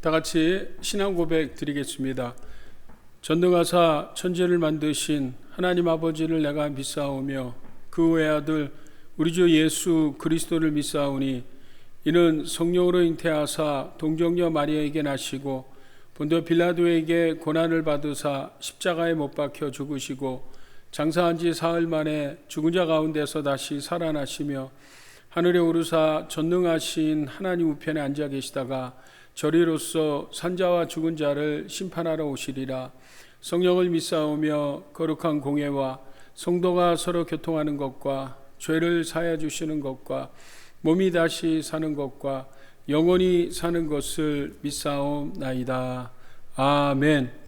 다 같이 신앙 고백 드리겠습니다. 전능하사 천지를 만드신 하나님 아버지를 내가 믿사오며 그 외아들 우리 주 예수 그리스도를 믿사오니 이는 성령으로 잉태하사 동정녀 마리아에게 나시고 본도 빌라도에게 고난을 받으사 십자가에 못 박혀 죽으시고 장사한 지 사흘 만에 죽은 자 가운데서 다시 살아나시며 하늘에 오르사 전능하신 하나님 우편에 앉아 계시다가 저리로서 산자와 죽은 자를 심판하러 오시리라. 성령을 믿사오며 거룩한 공예와 성도가 서로 교통하는 것과 죄를 사하여 주시는 것과 몸이 다시 사는 것과 영원히 사는 것을 믿사옵나이다. 아멘.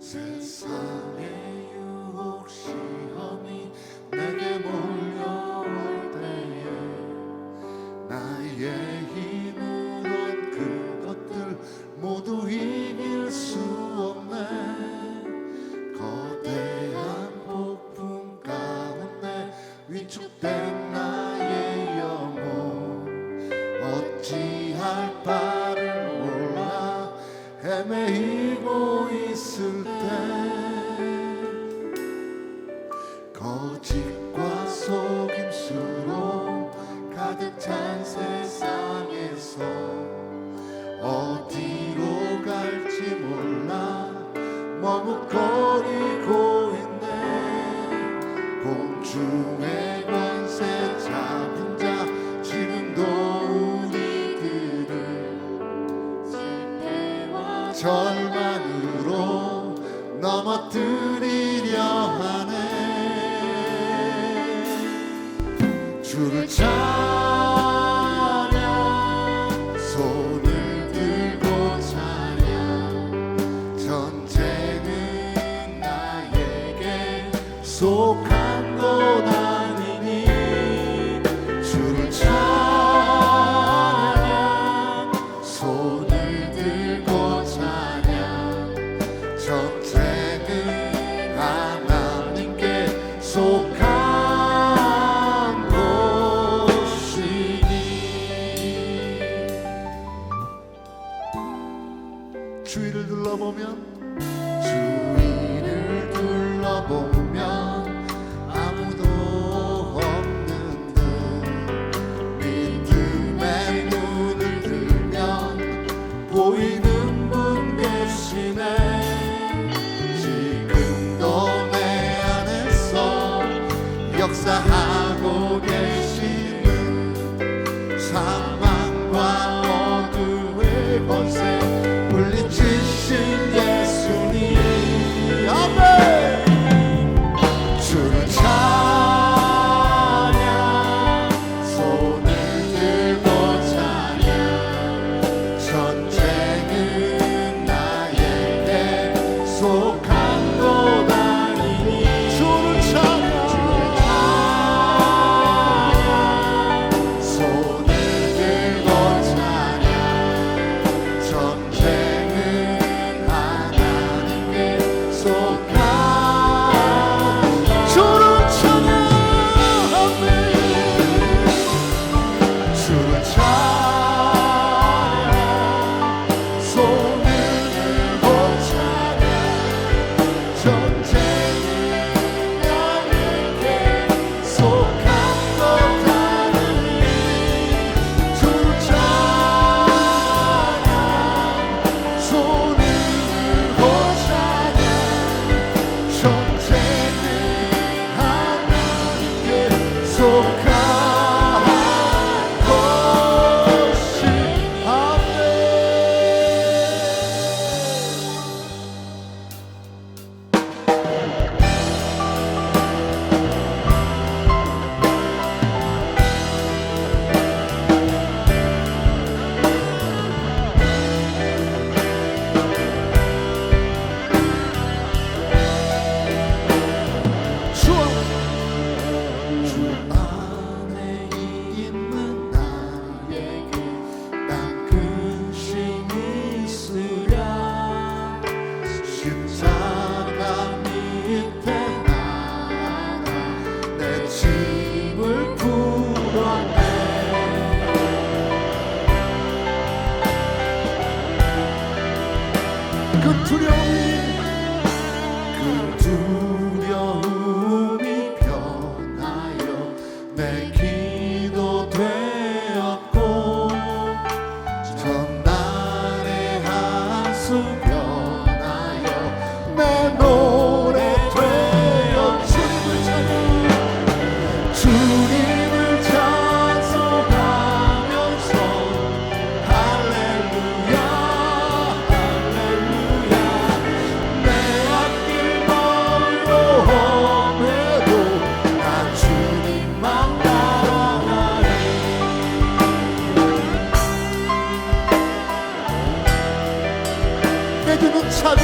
세상의 유혹 시험이 내게 몰려올 때에 나의 힘으론 그것들 모두 이길 수 없네. 거대한 폭풍 가운데 위축된 나의 영혼 어찌할 바를 몰라 헤매이고 있을 때 거짓과 속임수로 가득 찬 세상에서 어디로 갈지 몰라 머뭇거리고 있네. 공중의 권세 잡은 자 지금도 우리들을 실패와 절망으로 넘어뜨리려 하네. 주를 찬양 손을 들고 찬양 전쟁은 나에게 속한 것 아니니 주를 찬양 손을 들고 찬양 전쟁은 하나님께 속한 주위를 둘러보면 아무도 없는 듯 믿음의 눈을 들면 보이는 분 계시네. 지금도 내 안에서 역사하고 계시는 사망과 어두의 권세 물리치신 예수님. 아멘. 주를 찬양 손을 들고 찬양 전쟁은 나에게 속한 것 아니니 주를 찬양 손을 들고 찬양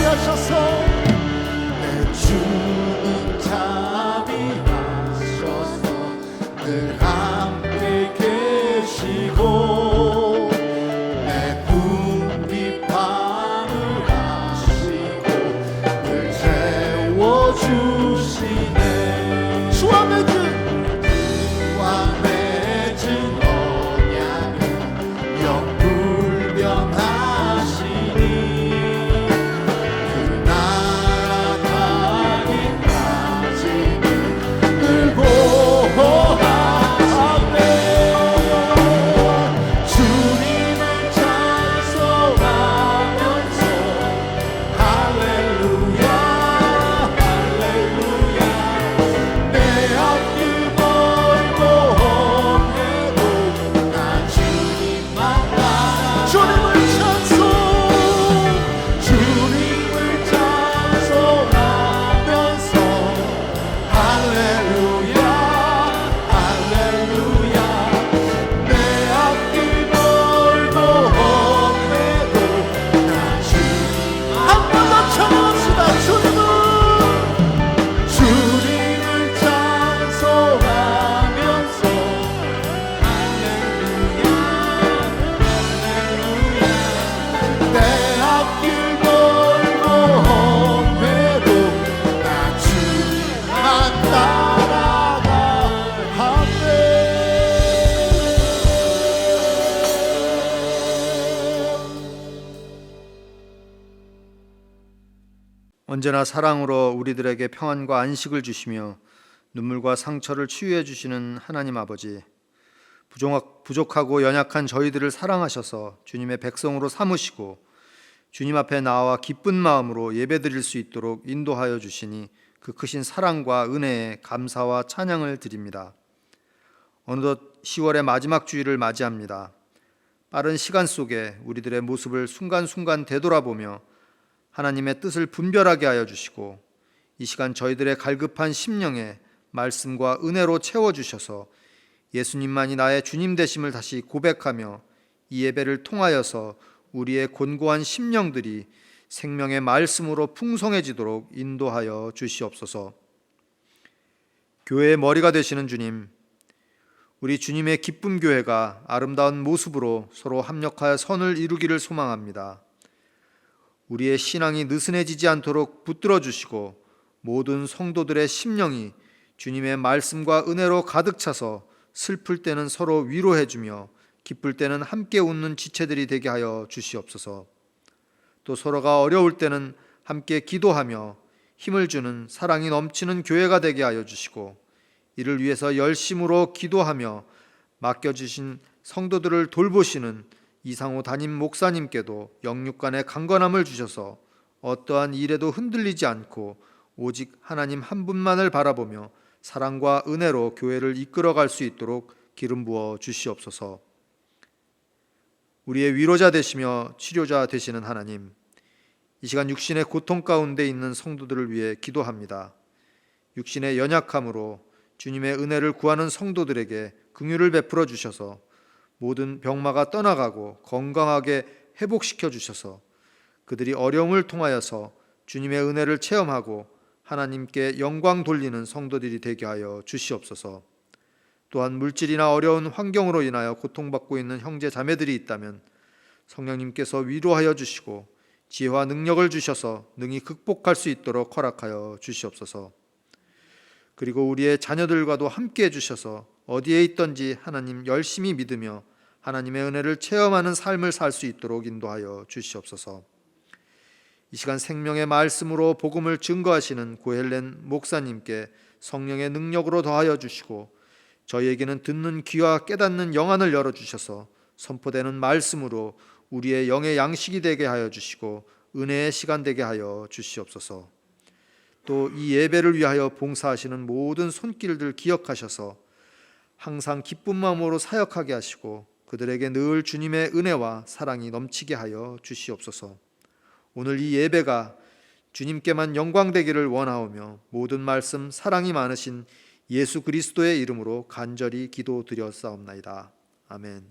자비하셔서 내 주님 자비하셔서 늘 함께 계시고 내 궁핍 밤을 하시고 늘 채워주시네 주와 맺은 언약은 영불변하시니 그 나라 가기까지는 늘 보호하시네 주님을 찬송하면서 할렐루야 할렐루야 내 앞길 멀고 험해도 나 주님만 따라 주님을 찬송하면서 할렐루야 할렐루야 내 앞길 멀고 험해도 나 주님 한 번 더 찬양합시다 주님을 찬송하면서 할렐루야 할렐루야 내 앞길 멀고 험해도 나 주님만 따라가 하네 언제나 사랑으로 우리들에게 평안과 안식을 주시며 눈물과 상처를 치유해 주시는 하나님 아버지, 부족하고 연약한 저희들을 사랑하셔서 주님의 백성으로 삼으시고 주님 앞에 나와 기쁜 마음으로 예배드릴 수 있도록 인도하여 주시니 그 크신 사랑과 은혜에 감사와 찬양을 드립니다. 어느덧 10월의 마지막 주일을 맞이합니다. 빠른 시간 속에 우리들의 모습을 순간순간 되돌아보며 하나님의 뜻을 분별하게 하여 주시고 이 시간 저희들의 갈급한 심령에 말씀과 은혜로 채워주셔서 예수님만이 나의 주님 되심을 다시 고백하며 이 예배를 통하여서 우리의 곤고한 심령들이 생명의 말씀으로 풍성해지도록 인도하여 주시옵소서. 교회의 머리가 되시는 주님, 우리 주님의 기쁨 교회가 아름다운 모습으로 서로 합력하여 선을 이루기를 소망합니다. 우리의 신앙이 느슨해지지 않도록 붙들어 주시고 모든 성도들의 심령이 주님의 말씀과 은혜로 가득 차서 슬플 때는 서로 위로해 주며 기쁠 때는 함께 웃는 지체들이 되게 하여 주시옵소서. 또 서로가 어려울 때는 함께 기도하며 힘을 주는 사랑이 넘치는 교회가 되게 하여 주시고 이를 위해서 열심으로 기도하며 맡겨주신 성도들을 돌보시는 이상호 담임 목사님께도 영육간의 강건함을 주셔서 어떠한 일에도 흔들리지 않고 오직 하나님 한 분만을 바라보며 사랑과 은혜로 교회를 이끌어갈 수 있도록 기름 부어 주시옵소서. 우리의 위로자 되시며 치료자 되시는 하나님, 이 시간 육신의 고통 가운데 있는 성도들을 위해 기도합니다. 육신의 연약함으로 주님의 은혜를 구하는 성도들에게 긍휼을 베풀어 주셔서 모든 병마가 떠나가고 건강하게 회복시켜 주셔서 그들이 어려움을 통하여서 주님의 은혜를 체험하고 하나님께 영광 돌리는 성도들이 되게 하여 주시옵소서. 또한 물질이나 어려운 환경으로 인하여 고통받고 있는 형제 자매들이 있다면 성령님께서 위로하여 주시고 지혜와 능력을 주셔서 능히 극복할 수 있도록 허락하여 주시옵소서. 그리고 우리의 자녀들과도 함께 해주셔서 어디에 있든지 하나님 열심히 믿으며 하나님의 은혜를 체험하는 삶을 살 수 있도록 인도하여 주시옵소서. 이 시간 생명의 말씀으로 복음을 증거하시는 고헬렌 목사님께 성령의 능력으로 더하여 주시고 저희에게는 듣는 귀와 깨닫는 영안을 열어주셔서 선포되는 말씀으로 우리의 영의 양식이 되게 하여 주시고 은혜의 시간 되게 하여 주시옵소서. 또 이 예배를 위하여 봉사하시는 모든 손길들 기억하셔서 항상 기쁜 마음으로 사역하게 하시고 그들에게 늘 주님의 은혜와 사랑이 넘치게 하여 주시옵소서. 오늘 이 예배가 주님께만 영광되기를 원하오며 모든 말씀 사랑이 많으신 예수 그리스도의 이름으로 간절히 기도드렸사옵나이다. 아멘.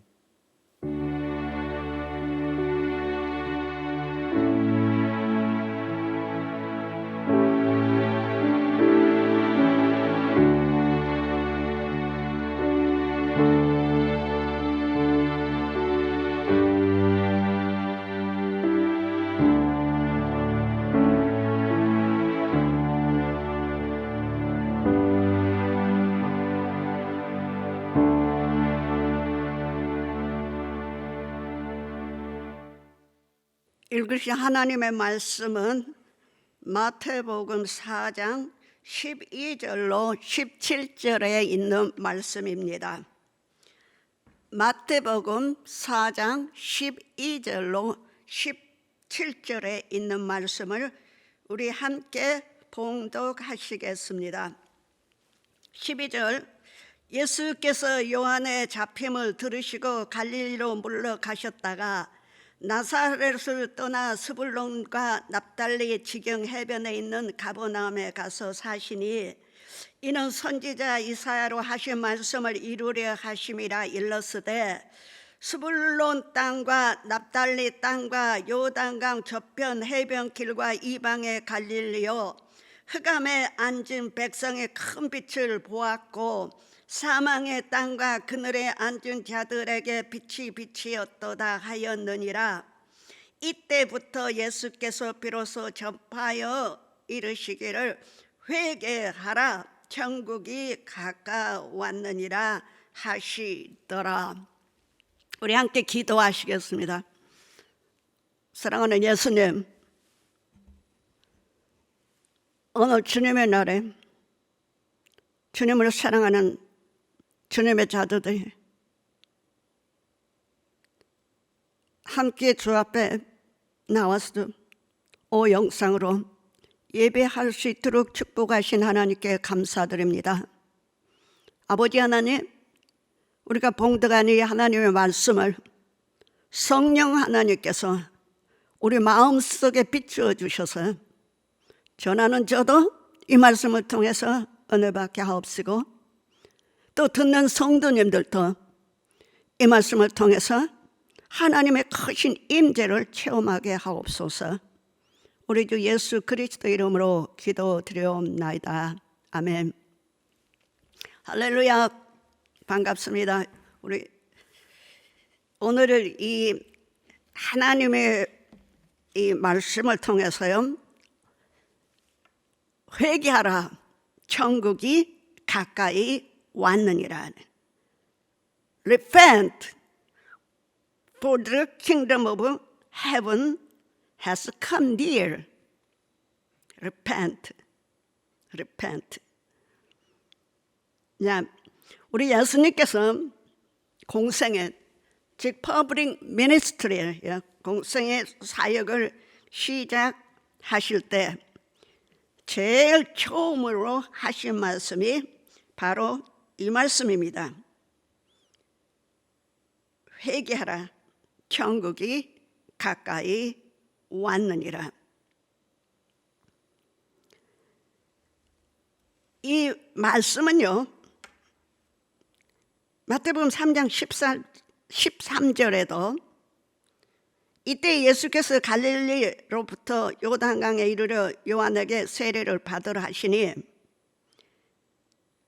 읽으신 하나님의 말씀은 마태복음 4장 12절로 17절에 있는 말씀입니다. 마태복음 4장 12절로 17절에 있는 말씀을 우리 함께 봉독하시겠습니다. 12절, 예수께서 요한의 잡힘을 들으시고 갈릴리로 물러가셨다가 나사렛을 떠나 스불론과 납달리 지경 해변에 있는 가버나움에 가서 사시니 이는 선지자 이사야로 하신 말씀을 이루려 하심이라 일렀으되 스불론 땅과 납달리 땅과 요단강 저편 해변길과 이방의 갈릴리요 흑암에 앉은 백성의 큰 빛을 보았고 사망의 땅과 그늘에 앉은 자들에게 빛이 빛이었도다 하였느니라. 이때부터 예수께서 비로소 전파하여 이르시기를 회개하라 천국이 가까웠느니라 하시더라. 우리 함께 기도하시겠습니다. 사랑하는 예수님, 오늘 주님의 날에 주님을 사랑하는 주님의 자들이 함께 주 앞에 나와서 영상으로 예배할 수 있도록 축복하신 하나님께 감사드립니다. 아버지 하나님, 우리가 봉독한 이 하나님의 말씀을 성령 하나님께서 우리 마음속에 비추어 주셔서 전하는 저도 이 말씀을 통해서 은혜 받게 하옵시고 또 듣는 성도님들도 이 말씀을 통해서 하나님의 크신 임재를 체험하게 하옵소서. 우리 주 예수 그리스도 이름으로 기도드려옵나이다. 아멘. 할렐루야. 반갑습니다. 우리 오늘을 이 하나님의 이 말씀을 통해서요, 회개하라 천국이 가까이 왔느니라. Repent, for the kingdom of heaven has come near. Repent, repent. 자, 우리 예수님께서 공생애, 즉 퍼블릭 미니스트리, 공생애 사역을 시작하실 때 제일 처음으로 하신 말씀이 바로 이 말씀입니다. 회개하라 천국이 가까이 왔느니라. 이 말씀은요, 마태복음 3장 13절에도 이때 예수께서 갈릴리로부터 요단강에 이르러 요한에게 세례를 받으라 하시니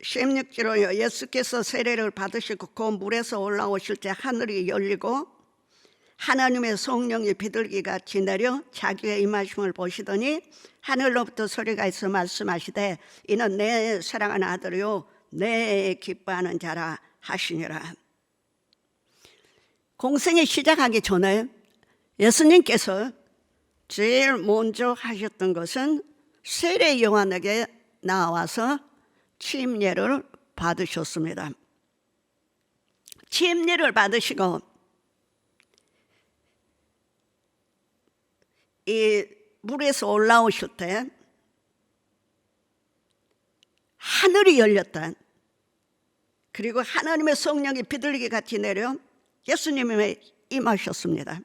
16절로 예수께서 세례를 받으시고 그 물에서 올라오실 때 하늘이 열리고 하나님의 성령이 비둘기같이 내려 자기의 임하심을 보시더니 하늘로부터 소리가 있어 말씀하시되 이는 내 사랑하는 아들이요 내 기뻐하는 자라 하시니라. 공생이 시작하기 전에 예수님께서 제일 먼저 하셨던 것은 세례 요한에게 나와서 침례를 받으셨습니다. 침례를 받으시고 이 물에서 올라오실 때 하늘이 열렸다. 그리고 하나님의 성령이 비둘기 같이 내려 예수님의 임하셨습니다.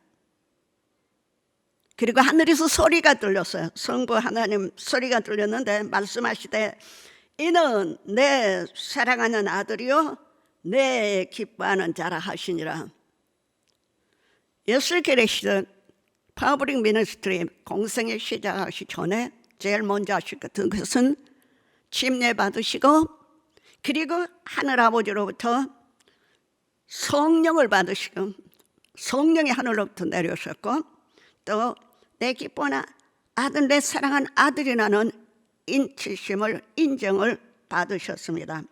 그리고 하늘에서 소리가 들렸어요. 성부 하나님 소리가 들렸는데 말씀하시되 이는 내 사랑하는 아들이요 내 기뻐하는 자라 하시니라. 예수께서 시작 퍼블릭 미니스트리 공생에 시작하기 전에 제일 먼저 하실 것은 침례 받으시고 그리고 하늘아버지로부터 성령을 받으시고 성령이 하늘로부터 내려오셨고 또 내 기뻐하는 아들 내 사랑하는 아들이라는 인정을 받으셨습니다.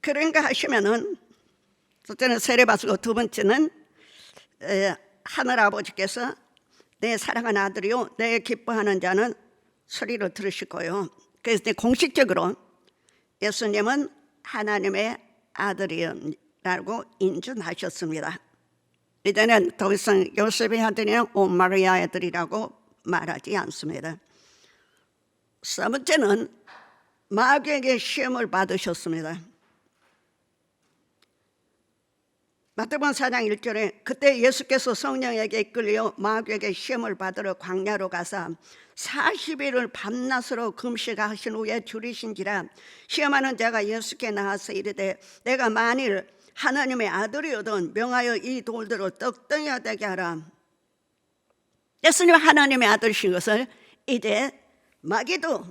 그런가 하시면은 첫째는 세례 받으시고 두 번째는 하늘아버지께서 내 사랑하는 아들이요 내 기뻐하는 자는 소리를 들으실 거예요. 그래서 공식적으로 예수님은 하나님의 아들이라고 인정하셨습니다. 이제는 더 이상 요셉의 아들이나 마리아의 아들이라고 말하지 않습니다. 세 번째는 마귀에게 시험을 받으셨습니다. 마태복음 4장 1절에 그때 예수께서 성령에게 이끌려 마귀에게 시험을 받으러 광야로 가사 40일을 밤낮으로 금식하신 후에 줄이신지라 시험하는 자가 예수께 나와서 이르되 내가 만일 하나님의 아들이거든 명하여 이 돌들을 떡덩이가 되게 하라. 예수님 하나님의 아들이신 것을 이제 마귀도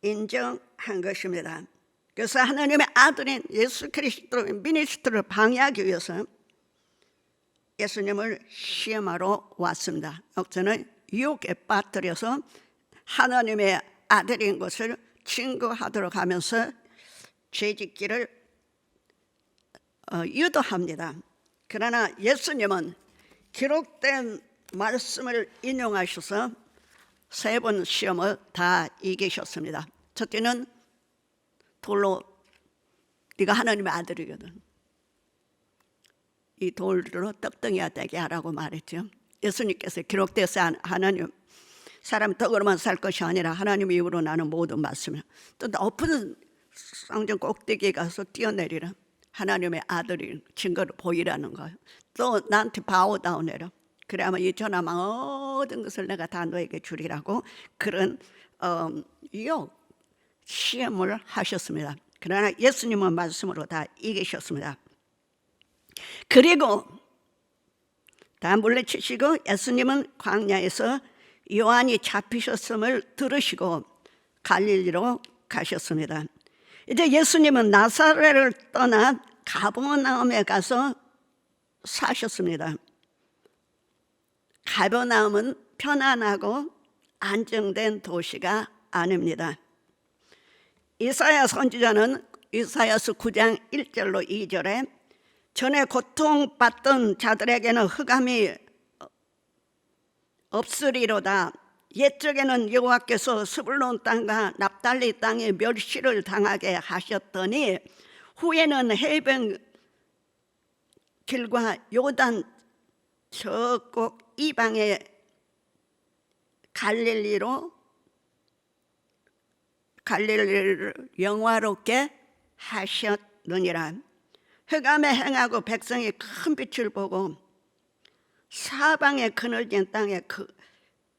인정한 것입니다. 그래서 하나님의 아들인 예수 그리스도의 미니스트를 방해하기 위해서 예수님을 시험하러 왔습니다. 저는 유혹에 빠뜨려서 하나님의 아들인 것을 증거하도록 하면서 죄짓기를 유도합니다. 그러나 예수님은 기록된 말씀을 인용하셔서 3번 시험을 다 이기셨습니다. 첫째는 돌로 네가 하나님의 아들이거든 이 돌로 떡덩이가 되게 하라고 말했죠. 예수님께서 기록돼서 하나님 사람이 떡으로만 살 것이 아니라 하나님 이후로 나는 모든 말씀을 또 높은 성전 꼭대기에 가서 뛰어내리라. 하나님의 아들이 증거를 보이라는 거예요. 또 나한테 바오다오내라. 그래야만 이 전하 모든 것을 내가 다 너에게 주리라고 그런 유혹 시험을 하셨습니다. 그러나 예수님은 말씀으로 다 이기셨습니다. 그리고 다 물리치시고 예수님은 광야에서 요한이 잡히셨음을 들으시고 갈릴리로 가셨습니다. 이제 예수님은 나사렛을 떠나 가버나움에 가서 사셨습니다. 가버나움은 편안하고 안정된 도시가 아닙니다. 이사야 선지자는 이사야서 9장 1절로 2절에 전에 고통받던 자들에게는 흑암이 없으리로다. 옛적에는 여호와께서 스불론 땅과 납달리 땅에 멸시를 당하게 하셨더니 후에는 해변 길과 요단 저꼭 이방의 갈릴리를 영화롭게 하셨느니라. 흑암에 행하고 백성이 큰 빛을 보고 사방에 그늘진 땅에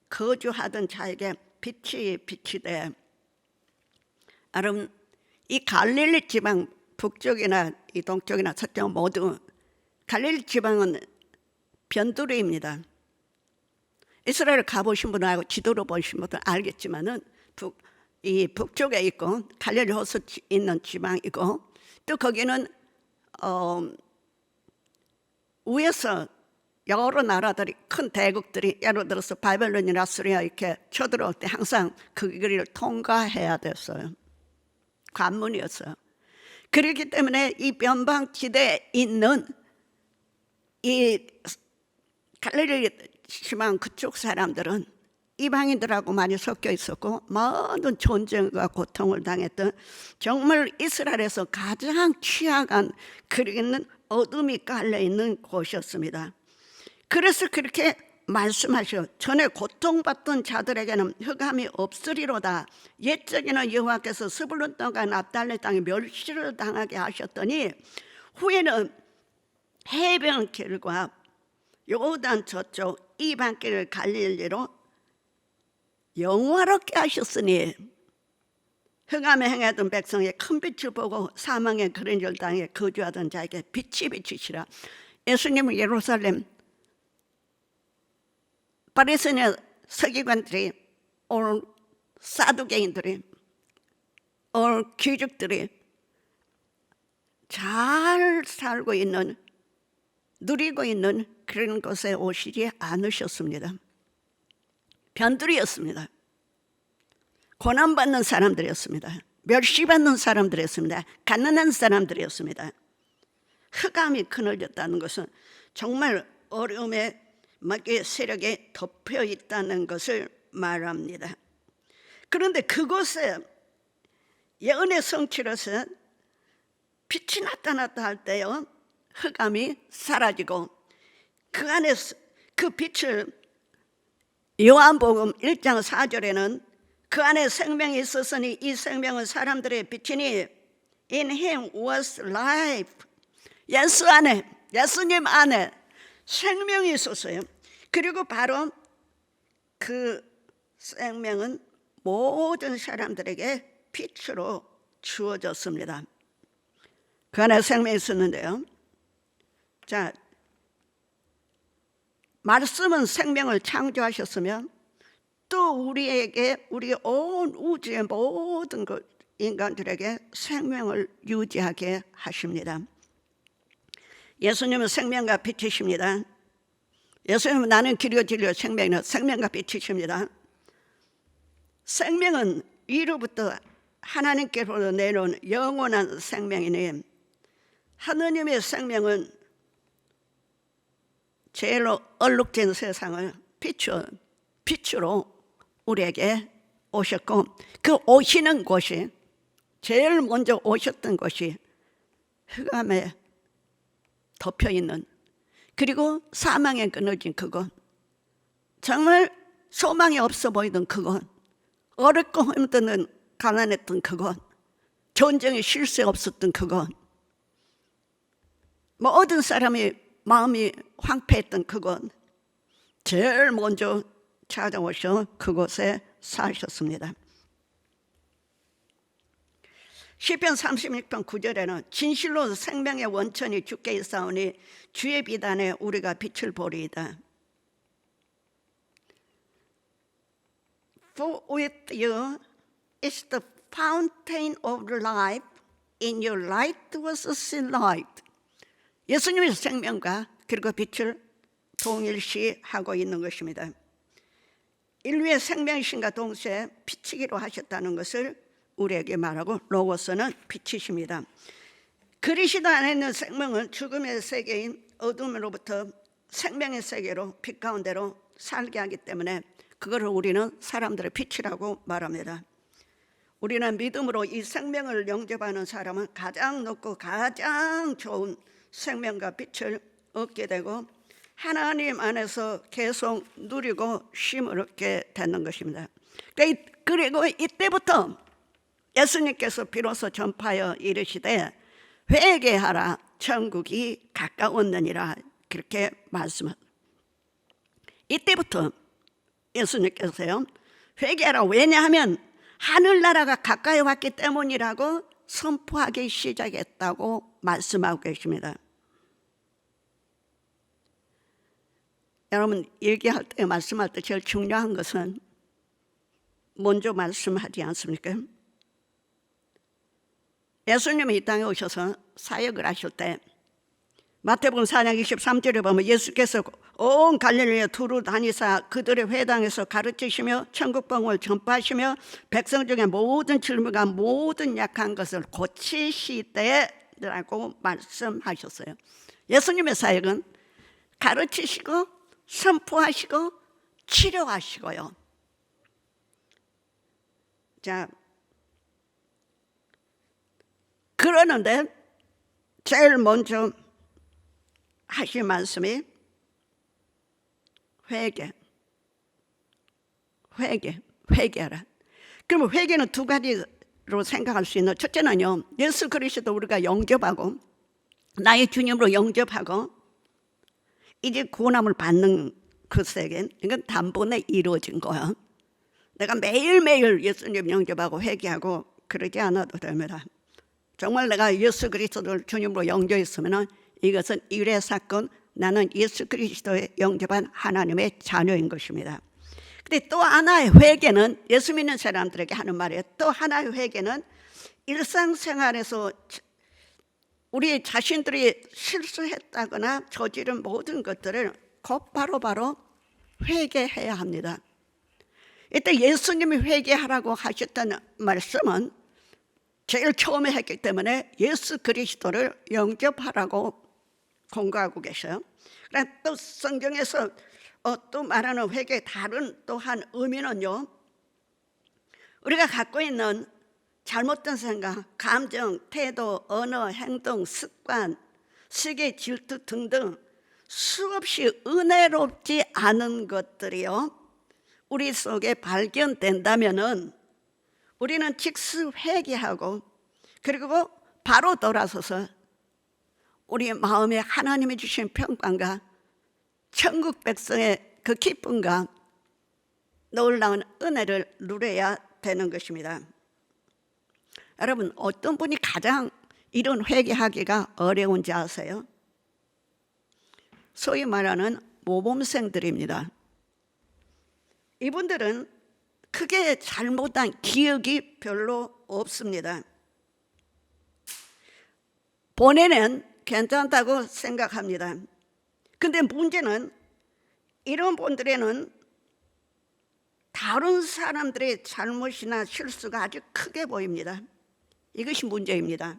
거주하던 자에게 빛이 비치되 이 갈릴리 지방 북쪽이나 이 동쪽이나 서쪽 모두 갈릴리 지방은 변두리입니다. 이스라엘 가보신 분하고 지도로 보신 분들 알겠지만은 이 북쪽에 있고 갈릴리 호수 있는 지방이고 또 거기는 위에서 여러 나라들이 큰 대국들이 예를 들어서 바벨론이나 아수리아 이렇게 쳐들어올 때 항상 그 길을 통과해야 됐어요. 관문이었어요. 그렇기 때문에 이 변방지대에 있는 이 갈릴리 지방 그쪽 사람들은 이방인들하고 많이 섞여 있었고 모든 전쟁과 고통을 당했던 정말 이스라엘에서 가장 취약한 그리는 어둠이 깔려있는 곳이었습니다. 그래서 그렇게 말씀하셔. 전에 고통받던 자들에게는 흑암이 없으리로다. 옛적에는 여호와께서 스불론 땅과 납달리 땅에 멸시를 당하게 하셨더니 후에는 해변길과 요단 저쪽 이방길 갈릴리로 영화롭게 하셨으니 흑암에 행하던 백성의 큰 빛을 보고 사망의 그림자 땅에 거주하던 자에게 빛이 비치시라. 예수님은 예루살렘 바리새인 서기관들이 올 사두개인들이 올 귀족들이 잘 살고 있는 누리고 있는 그런 곳에 오시지 않으셨습니다. 변두리였습니다. 고난받는 사람들이었습니다. 멸시받는 사람들이었습니다. 가난한 사람들이었습니다. 흑암이 그늘졌다는 것은 정말 어려움의 마귀의 세력에 덮여 있다는 것을 말합니다. 그런데 그곳에 예언의 성취로서 빛이 나타났다 할 때요, 흑암이 사라지고 그 안에 그 빛을 요한복음 1장 4절에는 그 안에 생명이 있었으니 이 생명은 사람들의 빛이니 In him was life. 예수 안에, 예수님 안에 생명이 있었어요. 그리고 바로 그 생명은 모든 사람들에게 빛으로 주어졌습니다. 그 안에 생명이 있었는데요. 자, 말씀은 생명을 창조하셨으면 또 우리에게, 우리 온 우주의 모든 인간들에게 생명을 유지하게 하십니다. 예수님은 생명과 빛이십니다. 예수님은 나는 길이요 진리요 생명이요, 생명과 빛이십니다. 생명은 위로부터 하나님께로 내려온 영원한 생명이니 하느님의 생명은 제일로 얼룩진 세상을 빛으로 우리에게 오셨고, 그 오시는 곳이, 제일 먼저 오셨던 곳이 흑암에 덮여있는, 그리고 사망에 끊어진 그곳, 정말 소망이 없어 보이던 그곳, 어렵고 힘든 가난했던 그곳, 전쟁에 쉴 새 없었던 그곳, 모든 사람이 마음이 황폐했던 그곳, 제일 먼저 찾아오셔 그곳에 사셨습니다. 시편 36편 9절에는 진실로 생명의 원천이 주께 있사오니 주의 비단에 우리가 빛을 보리이다. For with you is the fountain of life. In your light was seen light. 예수님의 생명과 그리고 빛을 동일시하고 있는 것입니다. 인류의 생명이신과 동시에 빛이기로 하셨다는 것을 우리에게 말하고, 로고스는 빛이십니다. 그리스도 안에 있는 생명은 죽음의 세계인 어둠으로부터 생명의 세계로, 빛 가운데로 살게 하기 때문에 그것을 우리는 사람들의 빛이라고 말합니다. 우리는 믿음으로 이 생명을 영접하는 사람은 가장 높고 가장 좋은 생명과 빛을 얻게 되고 하나님 안에서 계속 누리고 쉼을 얻게 되는 것입니다. 그리고 이때부터 예수님께서 비로소 전파하여 이르시되 회개하라 천국이 가까웠느니라, 그렇게 말씀합니다. 이때부터 예수님께서요, 회개하라, 왜냐하면 하늘나라가 가까이 왔기 때문이라고 선포하기 시작했다고 말씀하고 계십니다. 여러분, 얘기할 때, 말씀할 때 제일 중요한 것은 먼저 말씀하지 않습니까? 예수님이 이 땅에 오셔서 사역을 하실 때 마태복음 4장 23절에 보면 예수께서 온 갈릴리에 두루 다니사 그들의 회당에서 가르치시며 천국복음을 전파하시며 백성 중에 모든 질문과 모든 약한 것을 고치시되라고 말씀하셨어요. 예수님의 사역은 가르치시고 선포하시고 치료하시고요. 자, 그러는데 제일 먼저 하신 말씀이 회개하라. 그러면 회개는 두 가지로 생각할 수 있는, 첫째는요, 예수 그리스도 우리가 영접하고 나의 주님으로 영접하고 이제 구원함을 받는 그 세계, 이건 단번에 이루어진 거야. 내가 매일매일 예수님 영접하고 회개하고 그러지 않아도 됩니다. 정말 내가 예수 그리스도를 주님으로 영접했으면 이것은 일회 사건, 나는 예수 그리스도에 영접한 하나님의 자녀인 것입니다. 그런데 또 하나의 회개는, 예수 믿는 사람들에게 하는 말이에요. 또 하나의 회개는 일상생활에서 우리 자신들이 실수했다거나 저지른 모든 것들을 곧바로 회개해야 합니다. 이때 예수님이 회개하라고 하셨던 말씀은 제일 처음에 했기 때문에 예수 그리스도를 영접하라고 공부하고 계셔요. 그러나 또 성경에서 또 말하는 회개의 다른 또 한 의미는요, 우리가 갖고 있는 잘못된 생각, 감정, 태도, 언어, 행동, 습관, 시기, 질투 등등 수없이 은혜롭지 않은 것들이요, 우리 속에 발견된다면은 우리는 즉시 회개하고, 그리고 바로 돌아서서 우리 마음에 하나님이 주신 평강과 천국 백성의 그 기쁨과 놀라운 은혜를 누려야 되는 것입니다. 여러분, 어떤 분이 가장 이런 회개하기가 어려운지 아세요? 소위 말하는 모범생들입니다. 이분들은 크게 잘못한 기억이 별로 없습니다. 본인은 괜찮다고 생각합니다. 근데 문제는 이런 분들에는 다른 사람들의 잘못이나 실수가 아주 크게 보입니다. 이것이 문제입니다.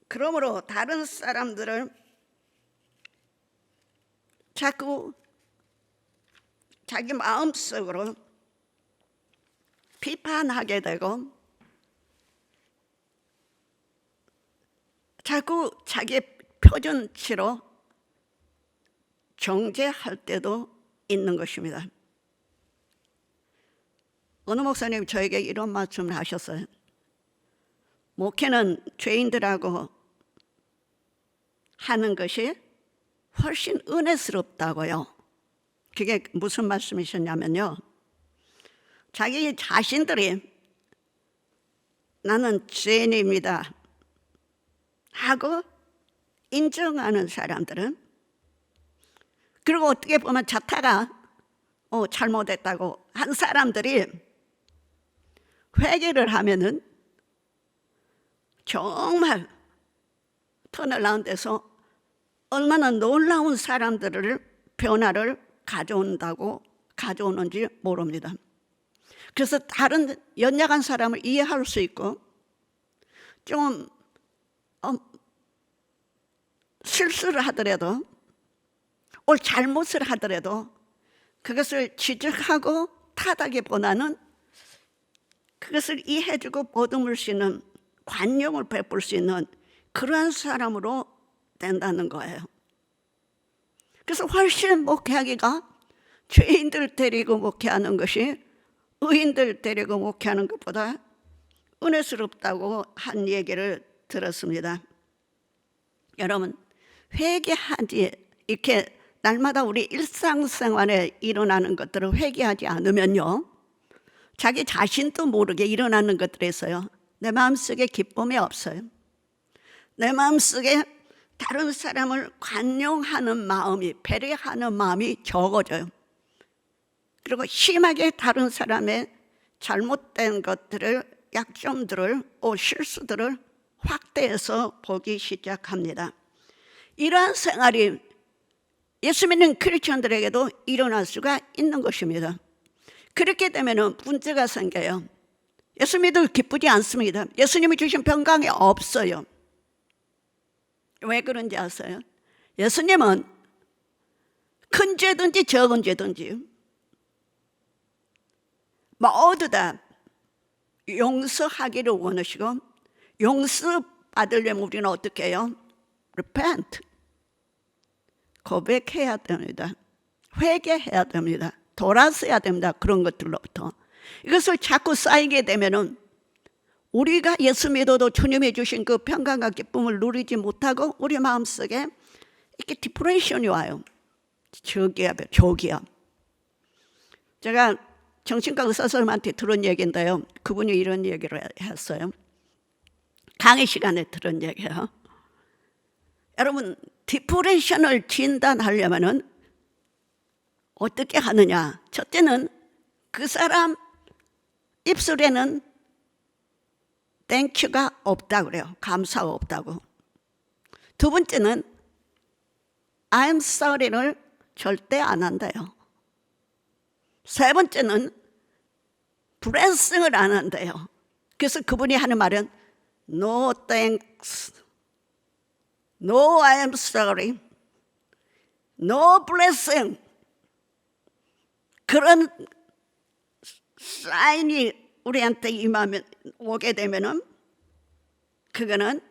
그러므로 다른 사람들을 자꾸 자기 마음속으로 비판하게 되고, 자꾸 자기 표준치로 정죄할 때도 있는 것입니다. 어느 목사님 저에게 이런 말씀을 하셨어요. 목회는 죄인들하고 하는 것이 훨씬 은혜스럽다고요. 그게 무슨 말씀이셨냐면요, 자기 자신들이 나는 죄인입니다 하고 인정하는 사람들은, 그리고 어떻게 보면 자타가 잘못했다고 한 사람들이 회개를 하면은 정말 터널 라운드에서 얼마나 놀라운 사람들을 변화를 가져오는지 모릅니다. 그래서 다른 연약한 사람을 이해할 수 있고, 좀 실수를 하더라도, 잘못을 하더라도 그것을 지적하고 탓하기보다는 그것을 이해해주고 보듬을 수 있는, 관용을 베풀 수 있는 그러한 사람으로 된다는 거예요. 그래서 훨씬 목회하기가 죄인들 데리고 목회하는 것이 의인들 데리고 목회하는 것보다 은혜스럽다고 한 얘기를 들었습니다. 여러분, 회개하지, 이렇게 날마다 우리 일상생활에 일어나는 것들을 회개하지 않으면요, 자기 자신도 모르게 일어나는 것들에서요, 내 마음속에 기쁨이 없어요. 내 마음속에 다른 사람을 관용하는 마음이, 배려하는 마음이 적어져요. 그리고 심하게 다른 사람의 잘못된 것들을, 약점들을, 실수들을 확대해서 보기 시작합니다. 이러한 생활이 예수 믿는 크리스천들에게도 일어날 수가 있는 것입니다. 그렇게 되면 문제가 생겨요. 예수 믿어 기쁘지 않습니다. 예수님이 주신 평강이 없어요. 왜 그런지 아세요? 예수님은 큰 죄든지 적은 죄든지 모두 다 용서하기를 원하시고, 용서받으려면 우리는 어떻게 해요? Repent, 고백해야 됩니다. 회개해야 됩니다. 돌아서야 됩니다. 그런 것들로부터. 이것을 자꾸 쌓이게 되면은 우리가 예수 믿어도 주님이 주신 그 평강과 기쁨을 누리지 못하고 우리 마음속에 이렇게 디프레션이 와요. 저기압. 제가 정신과 의사 선생님한테 들은 얘기인데요, 그분이 이런 얘기를 했어요. 강의 시간에 들은 얘기예요. 여러분, 디프레션을 진단하려면은 어떻게 하느냐? 첫째는 그 사람 입술에는 땡큐가 없다 그래요. 감사가 없다고. 두 번째는 I'm sorry를 절대 안 한대요. 세 번째는 블레싱을 안 한대요. 그래서 그분이 하는 말은 No thanks. No, I am sorry. No blessing. 그런 사인이 우리한테 임하면 오게 되면은 그거는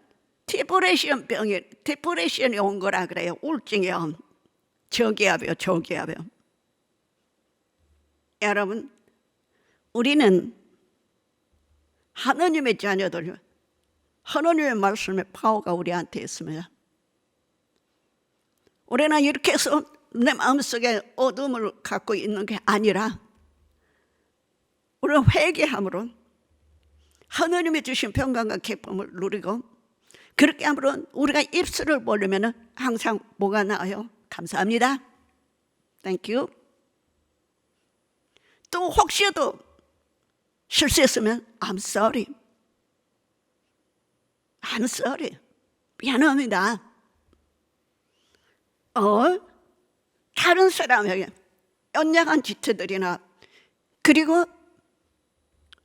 디프레션이 온 거라 그래요. 우울증이요. 저기압이요, 저기압이요. 여러분, 우리는 하나님의 자녀들, 하나님의 말씀의 파워가 우리한테 있습니다. 우리는 이렇게 해서 내 마음속에 어둠을 갖고 있는 게 아니라 우리는 회개함으로 하나님이 주신 평강과 기쁨을 누리고, 그렇게 함으로 우리가 입술을 벌리면 항상 뭐가 나와요? 감사합니다. Thank you. 또 혹시라도 실수했으면 I'm sorry. I'm sorry. 미안합니다. 다른 사람에게 연약한 지체들이나, 그리고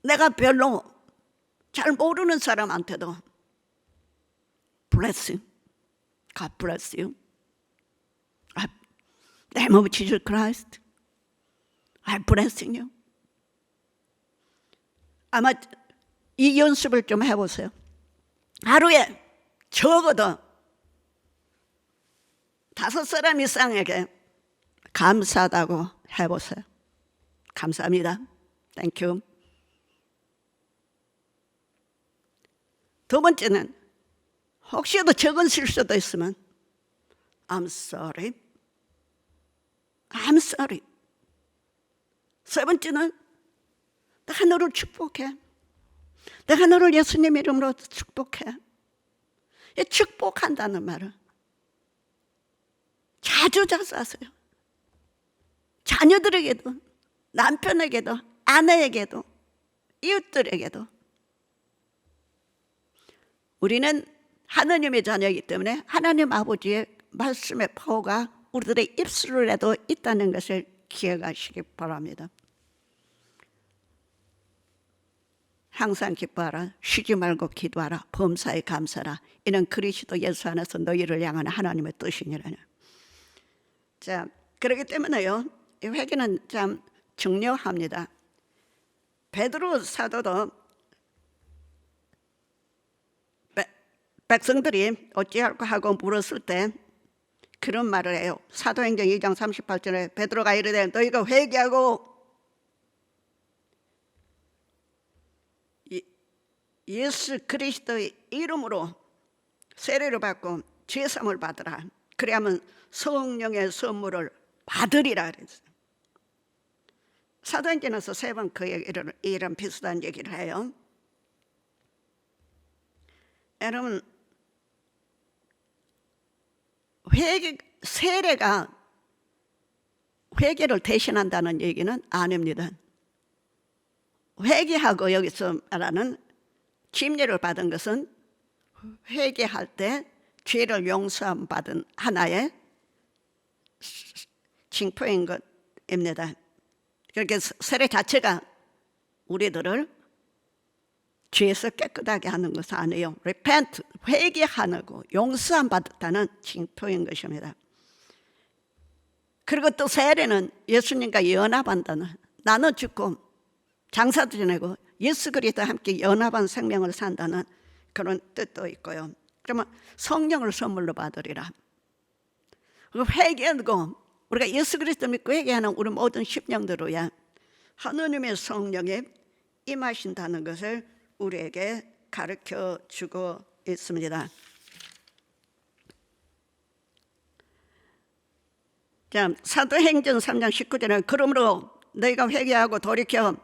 내가 별로 잘 모르는 사람한테도 bless you. God bless you. Name of Jesus Christ. I'm blessing you. 아마 이 연습을 좀 해보세요. 하루에 적어도 5사람 이상에게 감사하다고 해보세요. 감사합니다. Thank you. 두 번째는 혹시라도 적은 실수도 있으면 I'm sorry. I'm sorry. 세 번째는 내가 너를 축복해. 내가 너를 예수님 이름으로 축복해. 이 축복한다는 말은 자주 하세요. 자녀들에게도, 남편에게도, 아내에게도, 이웃들에게도. 우리는 하나님의 자녀이기 때문에 하나님 아버지의 말씀의 파워가 우리들의 입술에도 있다는 것을 기억하시기 바랍니다. 항상 기뻐하라, 쉬지 말고 기도하라, 범사에 감사하라. 이는 그리스도 예수 안에서 너희를 향한 하나님의 뜻이니라는. 자, 그렇기 때문에요, 이 회개는 참 중요합니다. 베드로 사도도 백성들이 어찌할까 하고 물었을 때 그런 말을 해요. 사도행전 2장 38절에 베드로가 이르되 너희가 회개하고 예수 그리스도의 이름으로 세례를 받고 죄사함을 받으라. 그래야만 성령의 선물을 받으리라 그랬어요. 사도행전에서 3번 그 얘기를, 이런 비슷한 얘기를 해요. 여러분, 세례가 회개를 대신한다는 얘기는 아닙니다. 회개하고 여기서 말하는 침례를 받은 것은 회개할 때 죄를 용서함 받은 하나의 징표인 것입니다. 그렇게 세례 자체가 우리들을 죄에서 깨끗하게 하는 것은 아니에요. repent, 회개하고 용서함 받았다는 징표인 것입니다. 그리고 또 세례는 예수님과 연합한다는, 나눠 죽고 장사도 지내고 예수 그리스도와 함께 연합한 생명을 산다는 그런 뜻도 있고요. 그러면 성령을 선물로 받으리라. 회개하고 우리가 예수 그리스도 믿고 회개하는 우리 모든 심령들로야 하나님의 성령에 임하신다는 것을 우리에게 가르쳐 주고 있습니다. 자, 사도행전 3장 19절에 그러므로 너희가 회개하고 돌이켜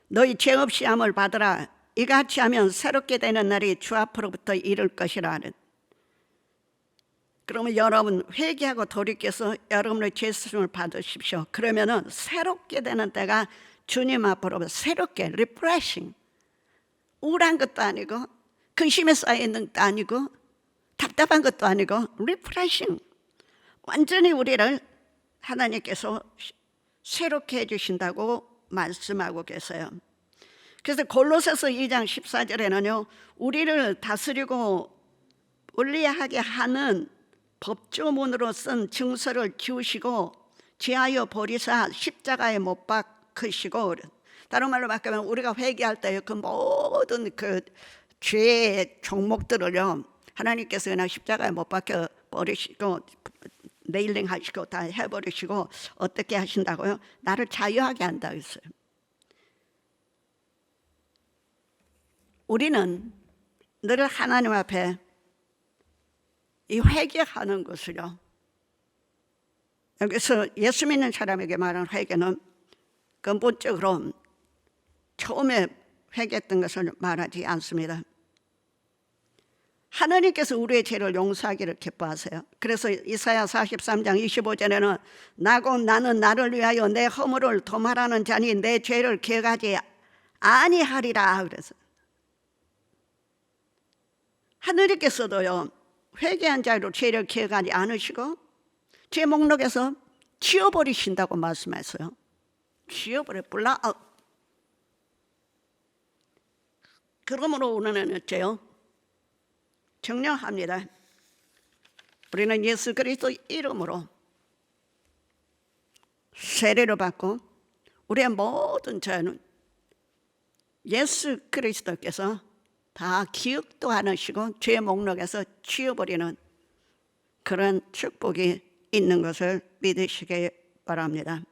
너희 죄 없이 함을 받으라. 이같이 하면 새롭게 되는 날이 주 앞으로부터 이를 것이라. 그러면 여러분 회개하고 돌이켜서 여러분의 죄 사함을 받으십시오. 그러면은 새롭게 되는 때가 주님 앞으로 새롭게 refreshing, 우울한 것도 아니고 근심에 쌓여 있는 것도 아니고 답답한 것도 아니고 refreshing, 완전히 우리를 하나님께서 새롭게 해주신다고 말씀하고 계세요. 그래서 골로새서 2장 14절에는요 우리를 다스리고 울리하게 하는 법조문으로 쓴 증서를 지우시고 지하여 버리사 십자가에 못 박으시고, 다른 말로 바꾸면 우리가 회개할 때 그 모든 그 죄의 종목들을요 하나님께서 그냥 십자가에 못 박혀 버리시고 네일링 하시고 다 해버리시고 어떻게 하신다고요? 나를 자유하게 한다 했어요. 우리는 늘 하나님 앞에 이 회개하는 것을요, 여기서 예수 믿는 사람에게 말하는 회개는 근본적으로 처음에 회개했던 것을 말하지 않습니다. 하나님께서 우리의 죄를 용서하기를 기뻐하세요. 그래서 이사야 43장 25절에는 나는 나를 위하여 내 허물을 도말하는 자니 내 죄를 기억하지 아니하리라. 그래서 하나님께서도요 회개한 자로 죄를 기억하지 않으시고 죄 목록에서 지워버리신다고 말씀했어요. 지워버려 불라. 그러므로 우리는 어째요? 정령합니다. 우리는 예수 그리스도 이름으로 세례를 받고 우리의 모든 죄는 예수 그리스도께서 다 기억도 안 하시고 죄 목록에서 지워버리는 그런 축복이 있는 것을 믿으시기 바랍니다.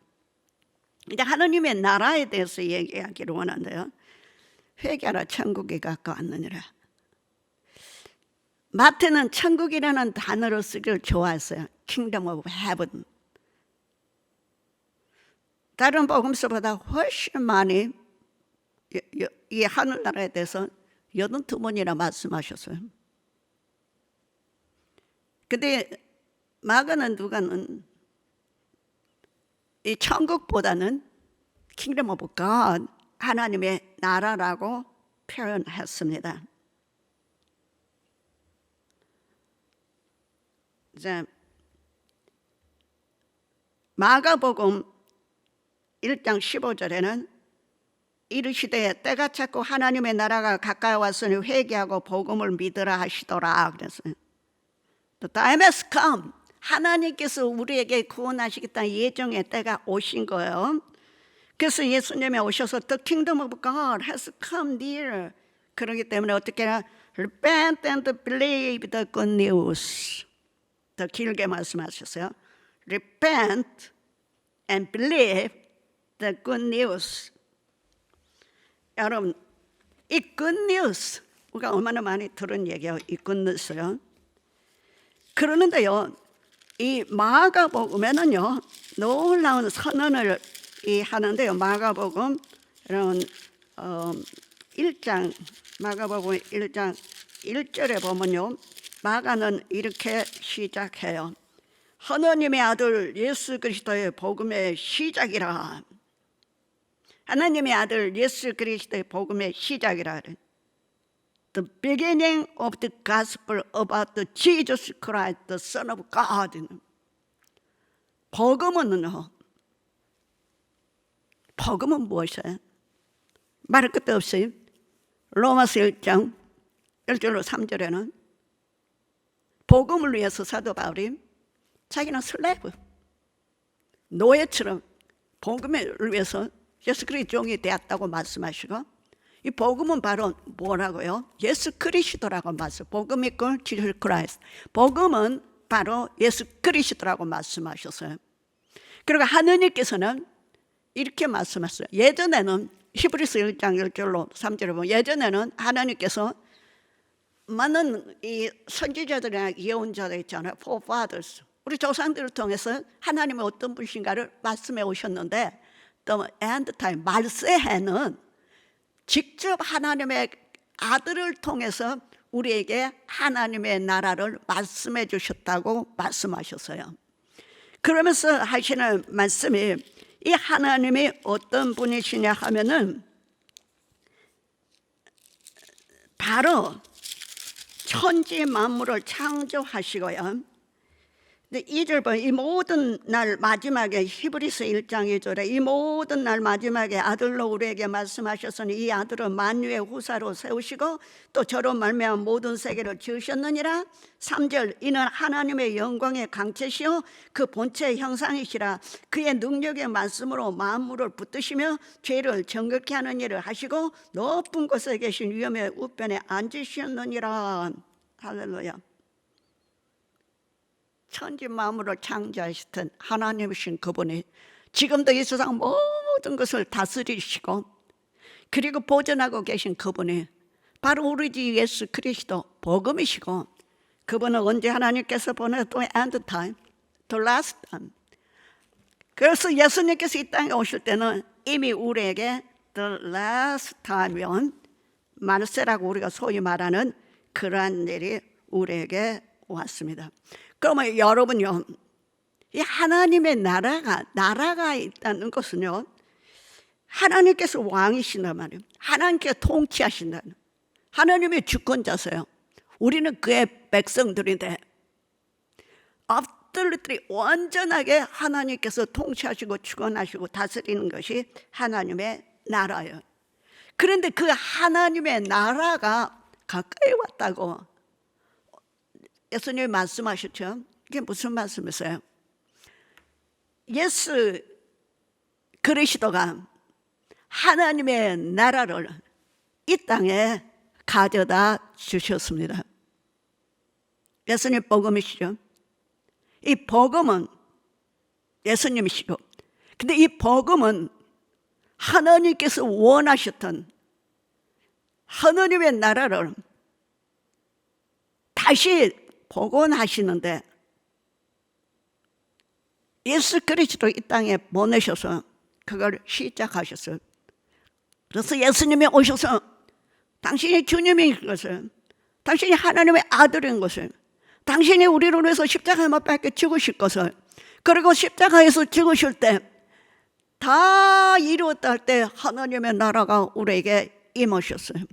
이제 하나님의 나라에 대해서 얘기하기를 원하는데요. 회개하라 천국이 가까웠느니라. 마태는 천국이라는 단어를 쓰기를 좋아했어요. Kingdom of Heaven. 다른 복음서보다 훨씬 많이 이 하늘나라에 대해서 82번이나 말씀하셨어요. 근데 마가는 누가는 이 천국보다는 Kingdom of God, 하나님의 나라라고 표현했습니다. 이제 마가복음 1장 15절에는 이르시되 때가 찼고 하나님의 나라가 가까이 왔으니 회개하고 복음을 믿으라 하시더라 그랬어요. The time has come. 하나님께서 우리에게 구원하시겠다는 예정의 때가 오신 거예요. 그래서 예수님이 오셔서 The kingdom of God has come near. 그렇기 때문에 어떻게 해야? Repent and believe the good news. 더 길게 말씀하셨어요. Repent and believe the good news. 여러분, 이 good news 우리가 얼마나 많이 들은 얘기예요. 이 good news요. 그러는데요, 이 마가복음에는요 놀라운 선언을 하는데요. 마가복음 이런 1장 마가복음 1장 1절에 보면요, 마가는 이렇게 시작해요. 하나님의 아들 예수 그리스도의 복음의 시작이라. 하나님의 아들 예수 그리스도의 복음의 시작이라. The beginning of the gospel about the Jesus Christ, the Son of God. 복음은 무엇이에요? 말할 것도 없어요. 로마서 1장 1절로 3절에는 복음을 위해서 사도 바울이 자기는 슬레이브, 노예처럼 복음을 위해서 예수 그리스도 종이 되었다고 말씀하시고, 이 복음은 바로 뭐라고요? 예수 그리스도라고 말씀. 복음 이퀄 지sus 크라이스트. 복음은 바로 예수 그리스도라고 말씀하셨어요. 그리고 하느님께서는 이렇게 말씀하셨어요. 예전에는 히브리서 1장 1절로 3절에 보면 예전에는 하나님께서 많은 이 선지자들이나 예언자들 있잖아요. forefathers. 우리 조상들을 통해서 하나님의 어떤 분이신가를 말씀해 오셨는데, 또 end time 말세에는 직접 하나님의 아들을 통해서 우리에게 하나님의 나라를 말씀해 주셨다고 말씀하셨어요. 그러면서 하시는 말씀이, 이 하나님이 어떤 분이시냐 하면은 바로 천지 만물을 창조하시고요, 2절 보면 이 모든 날 마지막에 히브리서 1장 2절에 이 모든 날 마지막에 아들로 우리에게 말씀하셨으니 이 아들은 만유의 후사로 세우시고 또 저로 말미암아 모든 세계를 지으셨느니라. 3절 이는 하나님의 영광의 강체시요 그 본체의 형상이시라. 그의 능력의 말씀으로 만물을 붙드시며 죄를 정결케 하는 일을 하시고 높은 곳에 계신 위엄의 우편에 앉으셨느니라. 할렐루야. 천지 만물을 창조하시던 하나님이신 그분이 지금도 이 세상 모든 것을 다스리시고 그리고 보존하고 계신 그분이 바로 우리 주 예수 그리스도 복음이시고 그분은 언제 하나님께서 보내도 end time, the last time. 그래서 예수님께서 이 땅에 오실 때는 이미 우리에게 the last time이면 말세라고 우리가 소위 말하는 그러한 일이 우리에게 왔습니다. 그러면 여러분요, 이 하나님의 나라가 있다는 것은요, 하나님께서 왕이신단 말이에요. 하나님께서 통치하신다는, 하나님의 주권자세요. 우리는 그의 백성들인데 absolutely 완전하게 하나님께서 통치하시고 주권하시고 다스리는 것이 하나님의 나라예요. 그런데 그 하나님의 나라가 가까이 왔다고 예수님이 말씀하셨죠. 이게 무슨 말씀이세요? 예수 그리스도가 하나님의 나라를 이 땅에 가져다 주셨습니다. 예수님 복음이시죠. 이 복음은 예수님이시고, 근데 이 복음은 하나님께서 원하셨던 하나님의 나라를 다시 복원하시는데 예수 그리스도 이 땅에 보내셔서 그걸 시작하셨어요. 그래서 예수님이 오셔서 당신이 주님인 것을, 당신이 하나님의 아들인 것을, 당신이 우리를 위해서 십자가에 못 박혀 죽으실 것을, 그리고 십자가에서 죽으실 때 다 이루었다 할 때 하나님의 나라가 우리에게 임하셨어요.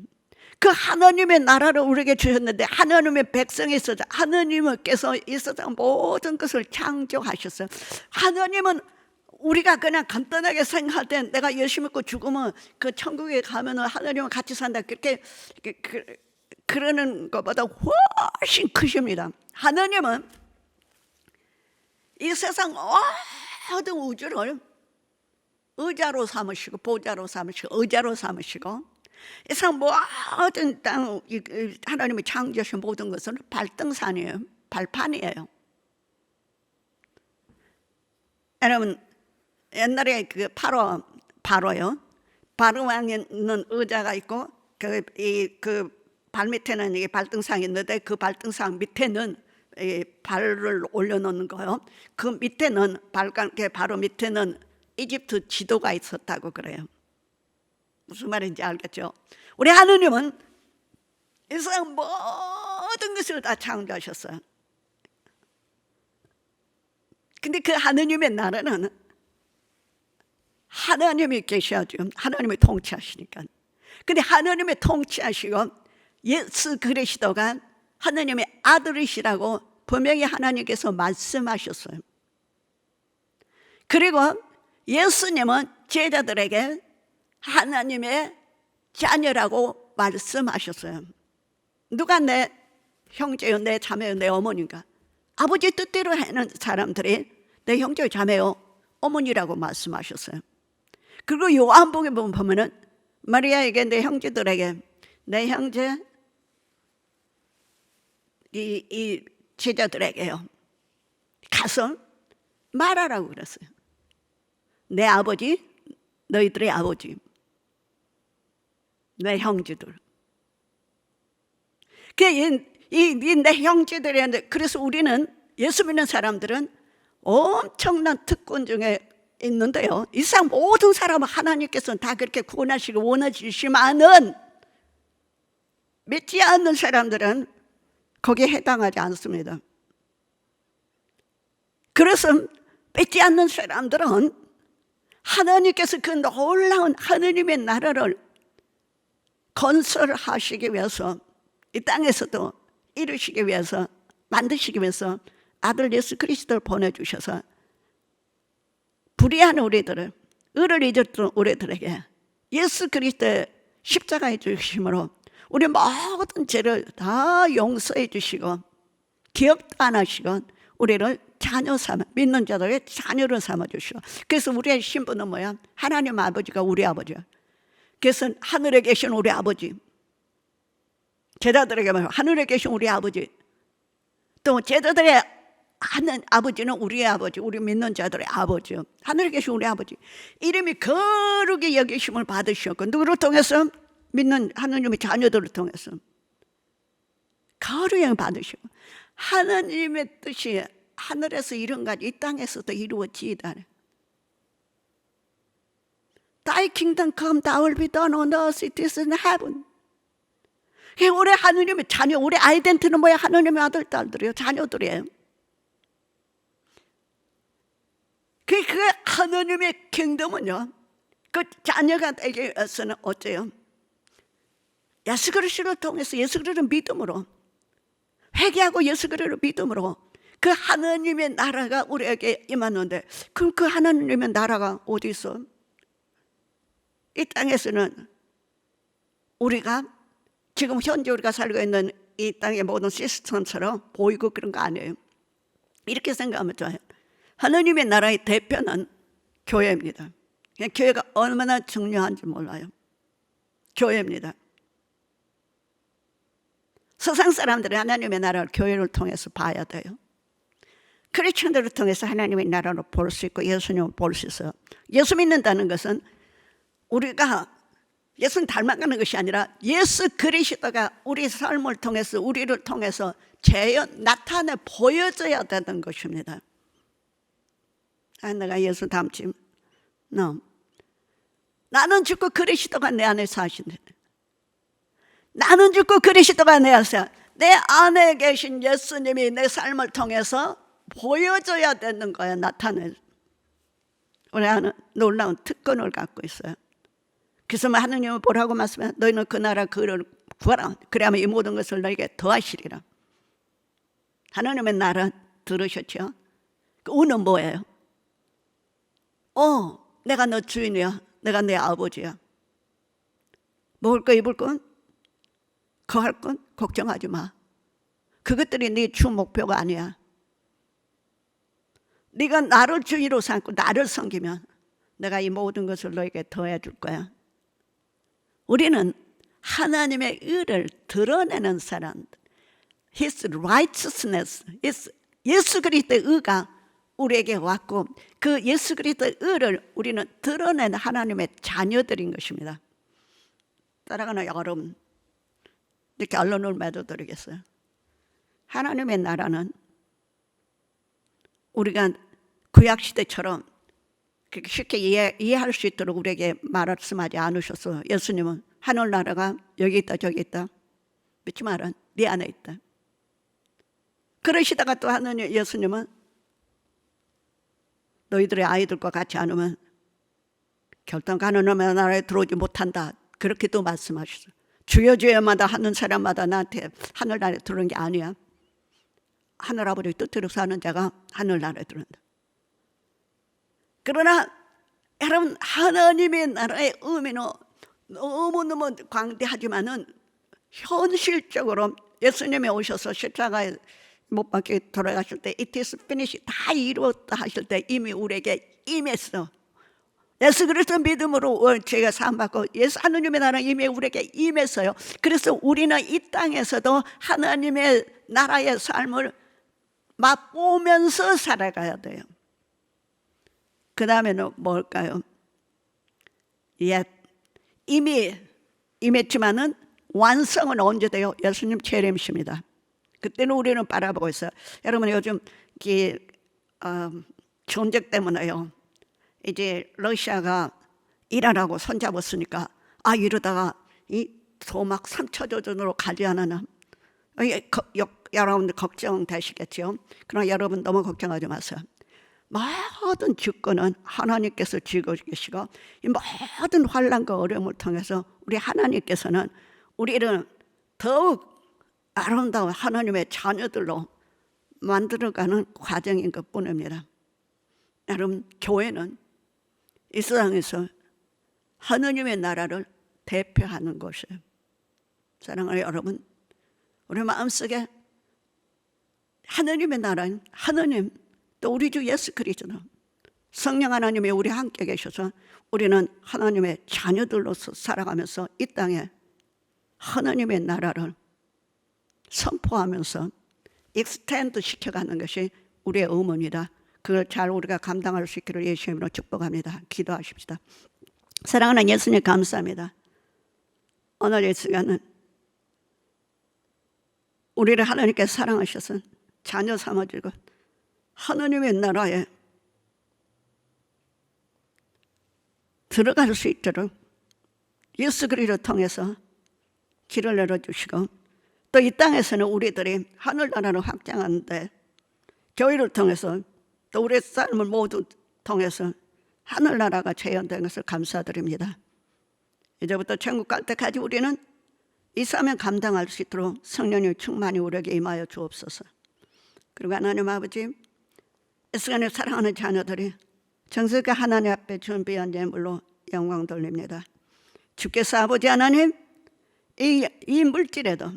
그 하나님의 나라를 우리에게 주셨는데 하나님의 백성이 있어서 하나님께서 이 세상 모든 것을 창조하셨어요. 하나님은 우리가 그냥 간단하게 생각할 때 내가 예수 믿고 죽으면 그 천국에 가면 하나님과 같이 산다 그렇게 그러는 것보다 훨씬 크십니다. 하나님은 이 세상 모든 우주를 의자로 삼으시고 보좌로 삼으시고 의자로 삼으시고 이 세상 모든 땅 하나님이 창조하신 모든 것은 발등산이에요. 발판이에요. 여러분 옛날에 그 바로요. 바로 왕에는 의자가 있고 그 발 밑에는 이 발등상이 있는데 그 발등상 밑에는 이 발을 올려놓는 거요. 그 밑에는 발가락의 바로 밑에는 이집트 지도가 있었다고 그래요. 무슨 말인지 알겠죠? 우리 하느님은 이 세상 모든 것을 다 창조하셨어요. 근데 그 하느님의 나라는 하나님이 계셔야죠. 하나님이 통치하시니까. 근데 하나님이 통치하시고 예수 그리스도가 하나님의 아들이시라고 분명히 하나님께서 말씀하셨어요. 그리고 예수님은 제자들에게 하나님의 자녀라고 말씀하셨어요. 누가 내 형제요, 내 자매요, 내 어머니인가? 아버지 뜻대로 하는 사람들이 내 형제요, 자매요, 어머니라고 말씀하셨어요. 그리고 요한복음에 보면은 마리아에게 내 형제들에게 내 형제 이 제자들에게요 가서 말하라고 그랬어요. 내 아버지, 너희들의 아버지, 내 형제들. 내 형제들이었는데 그래서 우리는 예수 믿는 사람들은 엄청난 특권 중에 있는데요. 이 세상 모든 사람은 하나님께서는 다 그렇게 구원하시고 원하시지만은 믿지 않는 사람들은 거기에 해당하지 않습니다. 그래서 믿지 않는 사람들은 하나님께서 그 놀라운 하나님의 나라를 건설하시기 위해서 이 땅에서도 이루시기 위해서 만드시기 위해서 아들 예수 그리스도를 보내주셔서 불의한 우리들을, 의를 잊었던 우리들에게 예수 그리스도의 십자가의 주심으로 우리 모든 죄를 다 용서해 주시고 기억도 안 하시고 우리를 자녀 삼아, 믿는 자들의 자녀를 삼아 주시고, 그래서 우리의 신분은 뭐야? 하나님 아버지가 우리 아버지야. 그래서 하늘에 계신 우리 아버지, 제자들에게 말하면 하늘에 계신 우리 아버지, 또 제자들의 하는 아버지는 우리의 아버지, 우리 믿는 자들의 아버지, 하늘에 계신 우리 아버지, 이름이 거룩히 여기심을 받으셨고, 누구를 통해서? 믿는 하나님의 자녀들을 통해서 거룩히 받으시고, 하나님의 뜻이 하늘에서 이룬같이 이 땅에서도 이루어지이다. Thy kingdom come, thy will be done on earth as it is in heaven. 우리 하나님의 자녀, 우리 아이덴티티는 뭐야? 하나님의 아들, 딸들이에요. 자녀들이에요. 그 하나님의 킹덤은요, 그 자녀가 되기 위해서는 어째요? 예수 그리스도를 통해서, 예수 그리스도를 믿음으로, 회개하고 예수 그리스도를 믿음으로 그 하나님의 나라가 우리에게 임하는데, 그럼 그 하나님의 나라가 어디 있어? 이 땅에서는 우리가 지금 현재 우리가 살고 있는 이 땅의 모든 시스템처럼 보이고 그런 거 아니에요. 이렇게 생각하면 좋아요. 하나님의 나라의 대표는 교회입니다. 교회가 얼마나 중요한지 몰라요. 교회입니다. 세상 사람들은 하나님의 나라를 교회를 통해서 봐야 돼요. 크리스천들을 통해서 하나님의 나라를 볼 수 있고 예수님을 볼 수 있어요. 예수 믿는다는 것은 우리가 예수는 닮아가는 것이 아니라 예수 그리스도가 우리 삶을 통해서, 우리를 통해서 나타내 보여져야 되는 것입니다. 내가 예수 닮지? No. 나는 죽고 그리스도가 내 안에 사신다. 나는 죽고 그리스도가 내 안에 계신 예수님이 내 삶을 통해서 보여줘야 되는 거야. 나타내. 우리 하는 놀라운 특권을 갖고 있어요. 그래서 하느님은 뭐라고 말씀해? 너희는 그 나라 그를 구하라. 그래야만 이 모든 것을 너에게 더하시리라. 하느님의 나라 들으셨죠? 그 우는 뭐예요? 내가 너 주인이야. 내가 내 아버지야. 먹을 거, 입을 건, 거할 건 걱정하지 마. 그것들이 네 주 목표가 아니야. 네가 나를 주인으로 삼고 나를 섬기면 내가 이 모든 것을 너에게 더해 줄 거야. 우리는 하나님의 의를 드러내는 사람, His righteousness, 예수 그리스도의 의가 우리에게 왔고, 그 예수 그리스도의 의를 우리는 드러낸 하나님의 자녀들인 것입니다. 따라가는 여러분, 이렇게 언론을 맺어드리겠어요. 하나님의 나라는 우리가 구약시대처럼 그렇게 쉽게 이해할 수 있도록 우리에게 말씀하지 않으셨어요. 예수님은 하늘나라가 여기 있다 저기 있다 믿지 마라, 네 안에 있다. 그러시다가 또 하나님, 예수님은 너희들의 아이들과 같이 않으면 결단 가난한 나라에 들어오지 못한다. 그렇게 또 말씀하셨어요. 주여 주여마다 하는 사람마다 나한테 하늘나라에 들어오는 게 아니야. 하늘아버지 뜻대로 사는 자가 하늘나라에 들어온다. 그러나 여러분, 하나님의 나라의 의미는 너무너무 광대하지만은 현실적으로 예수님이 오셔서 십자가에 못 박혀 돌아가실 때 It is finished, 다 이루었다 하실 때 이미 우리에게 임했어. 예수 그리스도 믿음으로 죄가 사함받고 예수 하느님의 나라 이미 우리에게 임했어요. 그래서 우리는 이 땅에서도 하나님의 나라의 삶을 맛보면서 살아가야 돼요. 그 다음에는 뭘까요? 이미 임했지만은 완성은 언제 돼요? 예수님 재림이십니다. 그때는 우리는 바라보고 있어요. 여러분, 요즘 전쟁 때문에요, 이제 러시아가 이란하고 손잡았으니까 이러다가 이 소막 3차 조전으로 가지 않았나? 여러분들 걱정되시겠죠? 그러나 여러분 너무 걱정하지 마세요. 모든 주권은 하나님께서 쥐고 계시고 이 모든 환난과 어려움을 통해서 우리 하나님께서는 우리를 더욱 아름다운 하나님의 자녀들로 만들어가는 과정인 것뿐입니다. 여러분, 교회는 이 세상에서 하느님의 나라를 대표하는 곳이에요. 사랑하는 여러분, 우리 마음속에 하느님의 나라는 하느님, 또 우리 주 예수 그리스도, 성령 하나님이 우리 함께 계셔서 우리는 하나님의 자녀들로서 살아가면서 이 땅에 하나님의 나라를 선포하면서 익스텐드 시켜가는 것이 우리의 의무입니다. 그걸 잘 우리가 감당할 수 있기를 예수의 이름으로 축복합니다. 기도하십시다. 사랑하는 예수님, 감사합니다. 오늘 이 시간은 우리를 하나님께 사랑하셔서 자녀 삼아주고 하나님의 나라에 들어갈 수 있도록 예수 그리스도를 통해서 길을 열어주시고, 또 이 땅에서는 우리들이 하늘나라를 확장하는데 교회를 통해서 또 우리의 삶을 모두 통해서 하늘나라가 재현된 것을 감사드립니다. 이제부터 천국 갈 때까지 우리는 이 사명 감당할 수 있도록 성령님 충만히 우리에게 임하여 주옵소서. 그리고 하나님 아버지, 이 시간에 사랑하는 자녀들이 정직하게 하나님 앞에 준비한 예물로 영광 돌립니다. 주께서 아버지 하나님, 이 물질에도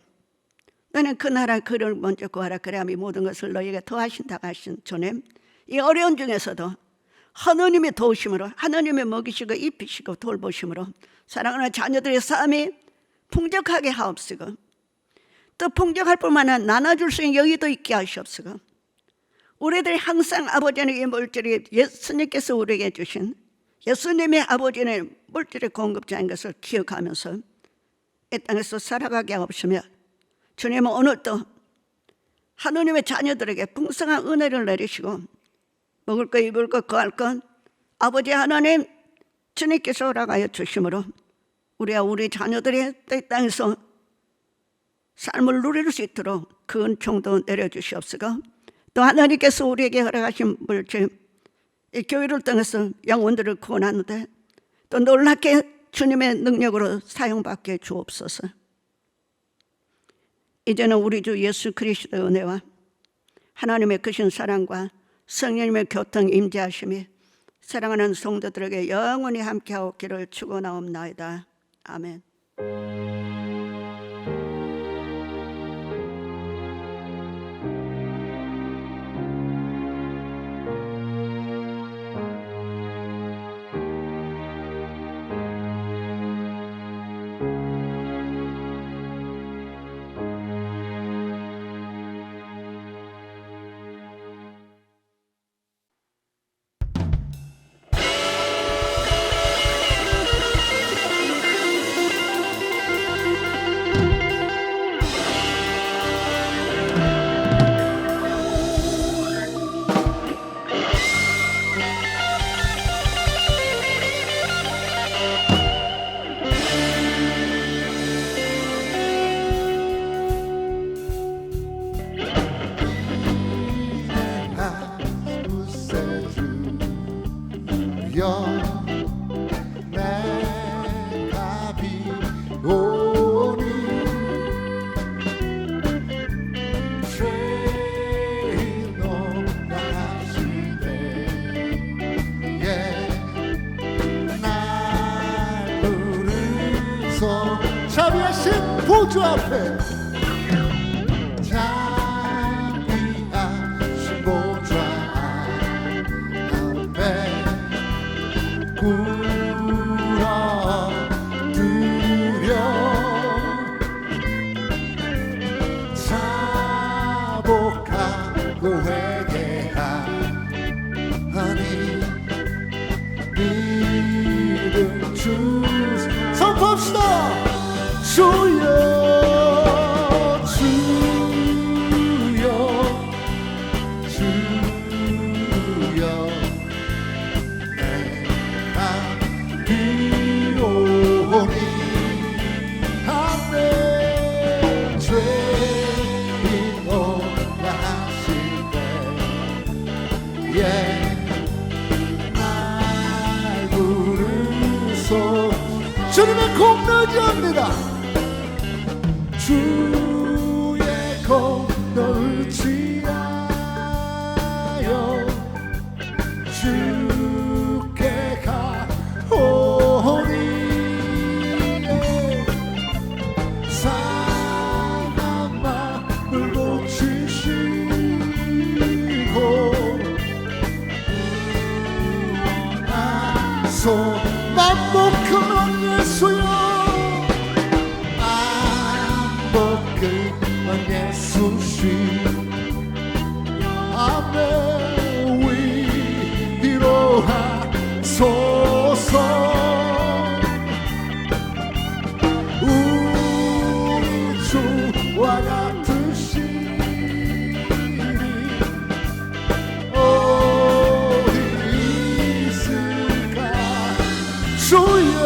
너는 그 나라 그를 먼저 구하라, 그래야 이 모든 것을 너희에게 더하신다고 하신 주님, 이 어려운 중에서도 하나님의 도우심으로, 하나님의 먹이시고 입히시고 돌보심으로 사랑하는 자녀들의 삶이 풍족하게 하옵시고, 또 풍족할 뿐만 아니라 나눠줄 수 있는 여유도 있게 하시옵시고, 우리들이 항상 아버지는 이 물질이 예수님께서 우리에게 주신 예수님의 아버지는 물질의 공급자인 것을 기억하면서 이 땅에서 살아가게 하옵시며, 주님은 오늘도 하나님의 자녀들에게 풍성한 은혜를 내리시고 먹을 것, 입을 것, 거할 것 아버지 하나님 주님께서 허락하여 주심으로 우리와 우리 자녀들이 이 땅에서 삶을 누릴 수 있도록 그 은총도 내려주시옵시고, 또 하나님께서 우리에게 허락하신 물질, 이 교회를 통해서 영혼들을 구원하는데 또 놀랍게 주님의 능력으로 사용받게 주옵소서. 이제는 우리 주 예수 그리스도의 은혜와 하나님의 크신 사랑과 성령님의 교통 임재하심이 사랑하는 성도들에게 영원히 함께하옵기를 축원하옵나이다. 아멘. 내가 비오니 죄인 높아하시네 날 부르소 자비하신 보좌 앞에 자복하고 회개하니 믿음 주소. 선포합시다. 주여 주여 주여 내가 비오니 하늘 죄인 오라 하시네 날 부르소. 주님의 공로지합니다. 주의 공로지하 주께 가오니 상한 마음을 고치시고 만복한 예수여 만복한 예수시 아멘 위로하소서 우리 주와 같으시 어디 있을까 주여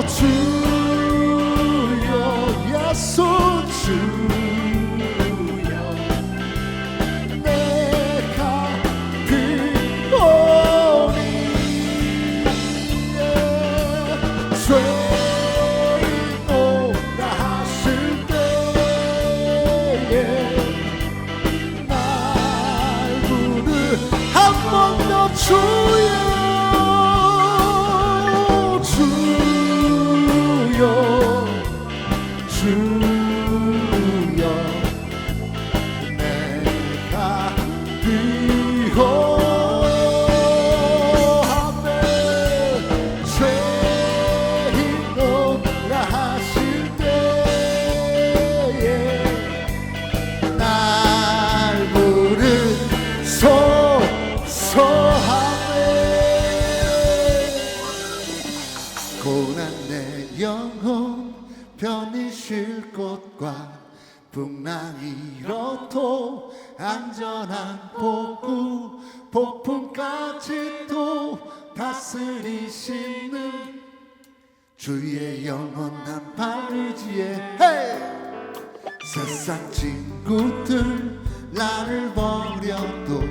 주여 예수 주여 내가 비오니 죄인 오라 하실 때에 날 부르 한 번 더 주여 주여 내가 비호하네 죄인 오라 하실 때에 날 부르소서하네 고난 내 영혼 편히 쉴 곳과 풍랑이로도 안전한 복구 폭풍까지도 다스리시는 주의 영원한 발의지에 세상 친구들 나를 버려도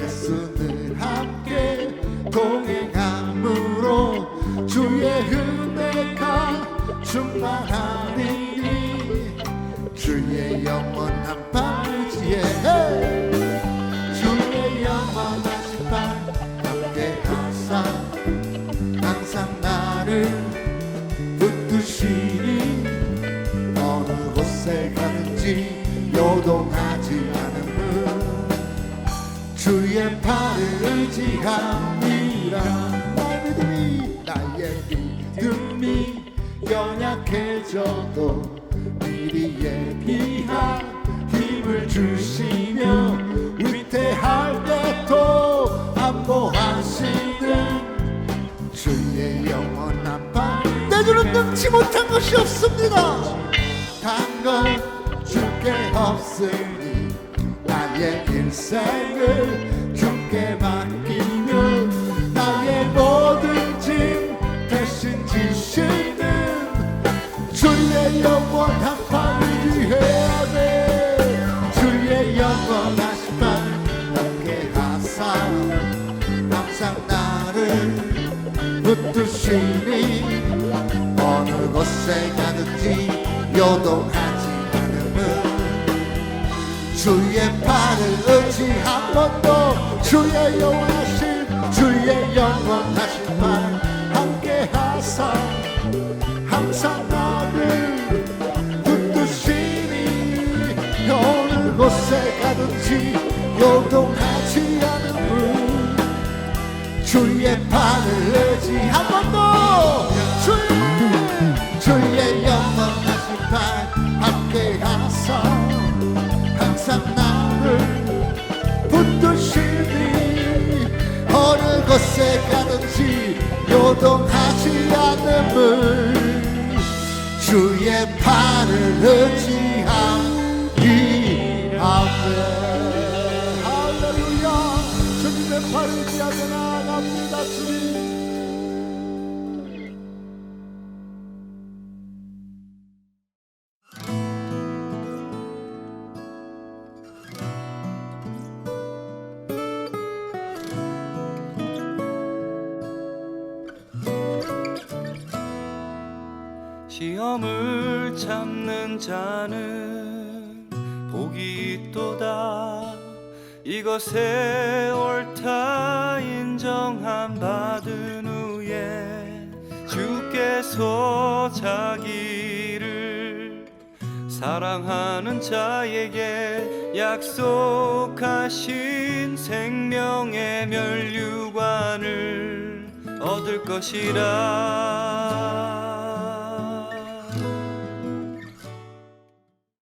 예수는 함께 동행함으로 주의 은혜가 충만하니 주의 영원한 발의지에 주의 영원하신 발 함께 하사 항상 나를 붙드시니 어느 곳에 가든지 요동하지 않음은 주의 팔을 의지함이라 나의 믿음이 연약해져도 미리 예비한 힘을 주시며 위태할 때도 안보하시는 주의 영원한 발 내 주는 능치 못한 것이 없습니다 단건 주께 없으니 나의 일생을 주께 맡기며 나의 모든 짐 대신 지시는 주의 영원한 발을 위해야 돼 주의 영원하신 발 함께 하사 항상 나를 붙드시니 어느 곳에 가든지 요동하지 않음은 주의 팔을 의지한 번도 주의 영원하신 발 함께 하사 항상 나를 붙드시니 어느 곳에 가든지 요동하지 않음은 주의 팔을 의지한 번도 주의 영원하신 발 함께 하사 항상 나를 붙드시니 어느 곳에 가든지 요동하지 않음은 주의 팔을 의지함이 할렐루야 주님의 팔을 의지하며 나아갑니다 주님 시험을 참는 자는 복이 있도다 이것에 옳다 인정함 받은 후에 주께서 자기를 사랑하는 자에게 약속하신 생명의 면류관을 얻을 것이라.